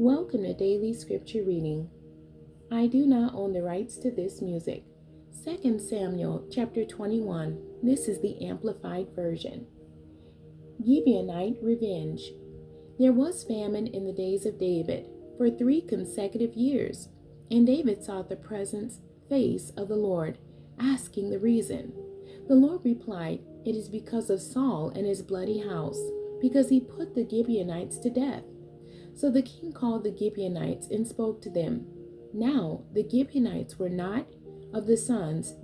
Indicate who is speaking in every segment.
Speaker 1: Welcome to Daily Scripture Reading. I do not own the rights to this music. 2 Samuel chapter 21. This is the Amplified Version. Gibeonite Revenge. There was famine in the days of David for 3 consecutive years, and David sought the face of the Lord, asking the reason. The Lord replied, "It is because of Saul and his bloody house, because he put the Gibeonites to death." So the king called the Gibeonites and spoke to them. Now the Gibeonites were not of the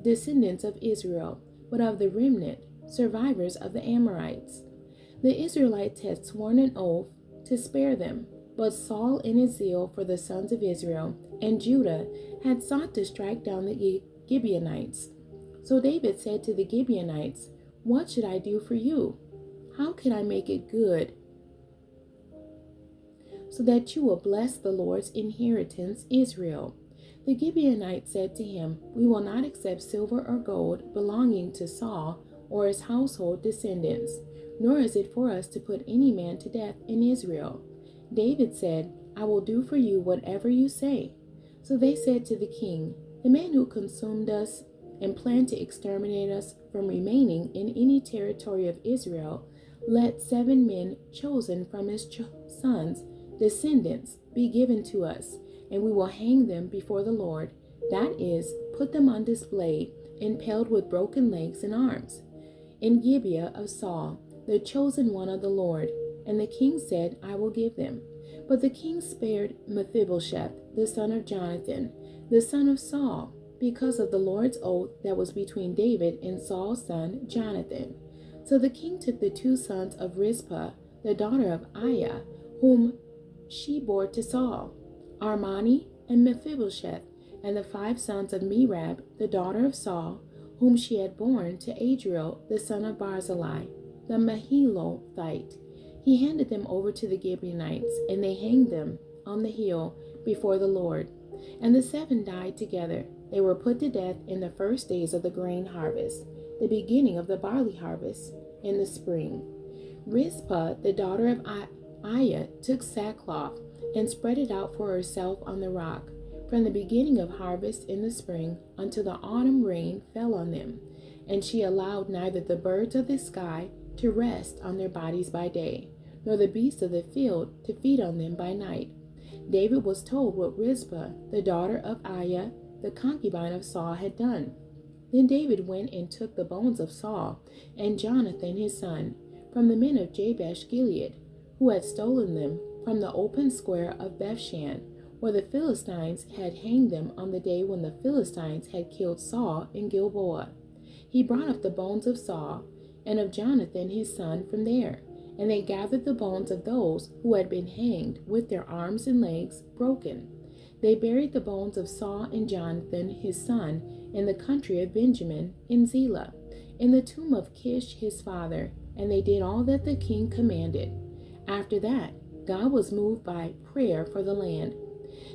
Speaker 1: descendants of Israel, but of the remnant, survivors of the Amorites. The Israelites had sworn an oath to spare them, but Saul, in his zeal for the sons of Israel and Judah, had sought to strike down the Gibeonites. So David said to the Gibeonites, "What should I do for you? How can I make it good, so that you will bless the Lord's inheritance, Israel?" The Gibeonites said to him, "We will not accept silver or gold belonging to Saul or his household descendants, nor is it for us to put any man to death in Israel." David said, "I will do for you whatever you say." So they said to the king, "The man who consumed us and planned to exterminate us from remaining in any territory of Israel, let 7 men chosen from his sons' descendants be given to us, and we will hang them before the Lord, that is, put them on display, impaled with broken legs and arms, in Gibeah of Saul, the chosen one of the Lord." And the king said, "I will give them." But the king spared Mephibosheth, the son of Jonathan, the son of Saul, because of the Lord's oath that was between David and Saul's son Jonathan. So the king took the 2 sons of Rizpah, the daughter of Aiah, whom she bore to Saul, Armani and Mephibosheth, and the 5 sons of Merab, the daughter of Saul, whom she had borne to Adriel, the son of Barzillai, the Meholothite. He handed them over to the Gibeonites, and they hanged them on the hill before the Lord. And the 7 died together. They were put to death in the first days of the grain harvest, the beginning of the barley harvest in the spring. Rizpah, the daughter of Aiah, took sackcloth and spread it out for herself on the rock, from the beginning of harvest in the spring until the autumn rain fell on them. And she allowed neither the birds of the sky to rest on their bodies by day, nor the beasts of the field to feed on them by night. David was told what Rizpah, the daughter of Aiah, the concubine of Saul, had done. Then David went and took the bones of Saul and Jonathan his son from the men of Jabesh Gilead, who had stolen them from the open square of Bethshan, where the Philistines had hanged them on the day when the Philistines had killed Saul in Gilboa. He brought up the bones of Saul and of Jonathan his son from there, and they gathered the bones of those who had been hanged with their arms and legs broken. They buried the bones of Saul and Jonathan his son in the country of Benjamin in Zelah, in the tomb of Kish his father, and they did all that the king commanded. After that, God was moved by prayer for the land.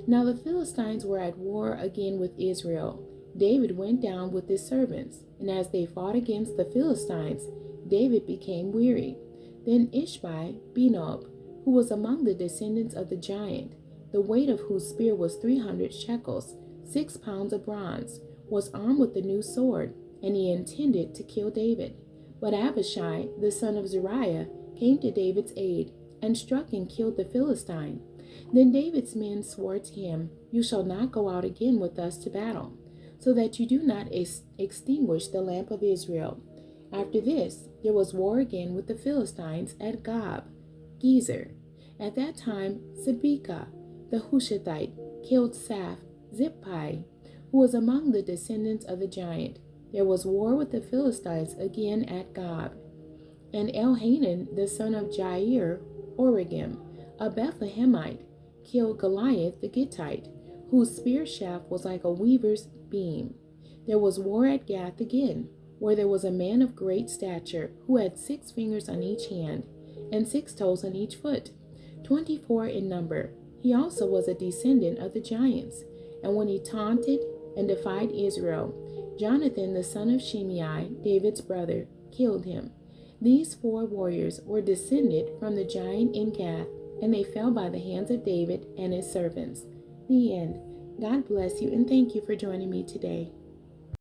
Speaker 1: Now the Philistines were at war again with Israel. David went down with his servants, and as they fought against the Philistines, David became weary. Then Ishbi-Benob, who was among the descendants of the giant, the weight of whose spear was 300 shekels, 6 pounds of bronze, was armed with a new sword, and he intended to kill David. But Abishai, the son of Zeruiah, came to David's aid, and struck and killed the Philistine. Then David's men swore to him, "You shall not go out again with us to battle, so that you do not extinguish the lamp of Israel." After this, there was war again with the Philistines at Gezer. At that time, Sibekah, the Hushathite, killed Zippai, who was among the descendants of the giant. There was war with the Philistines again at Gob. And Elhanan, the son of Jair, Oregim, a Bethlehemite, killed Goliath the Gittite, whose spear shaft was like a weaver's beam. There was war at Gath again, where there was a man of great stature, who had 6 fingers on each hand, and 6 toes on each foot, 24 in number. He also was a descendant of the giants. And when he taunted and defied Israel, Jonathan, the son of Shimei, David's brother, killed him. These 4 warriors were descended from the giant in Gath, and they fell by the hands of David and his servants. The end. God bless you, and thank you for joining me today.